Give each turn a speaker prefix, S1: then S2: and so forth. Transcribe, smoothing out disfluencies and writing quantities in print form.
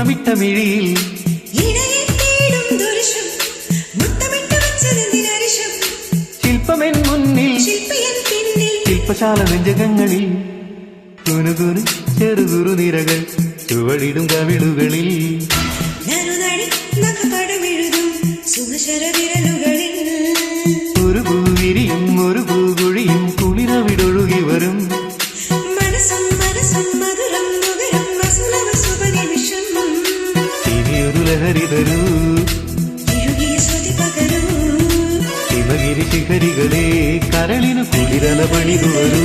S1: മുത്തമിട്ട മിഴിയിൽ ശില്പമെൻ മുന്നിൽ ശില്പശാല നെഞ്ചകങ്ങളിൽ കുനുകുനു ചെറുകുറു നിരകൾ ചുവടിടും കവിളുകളിൽ ഒരു പൂവിരിയും ഒരു പൂകുഴിയും കുളിരവിടൊഴുകി വരും ഇനിയൊരു ലഹരി തരൂ ഹിമഗിരി ശിഖരികളെ കരളിനു കുളിരല പണിതു വരൂ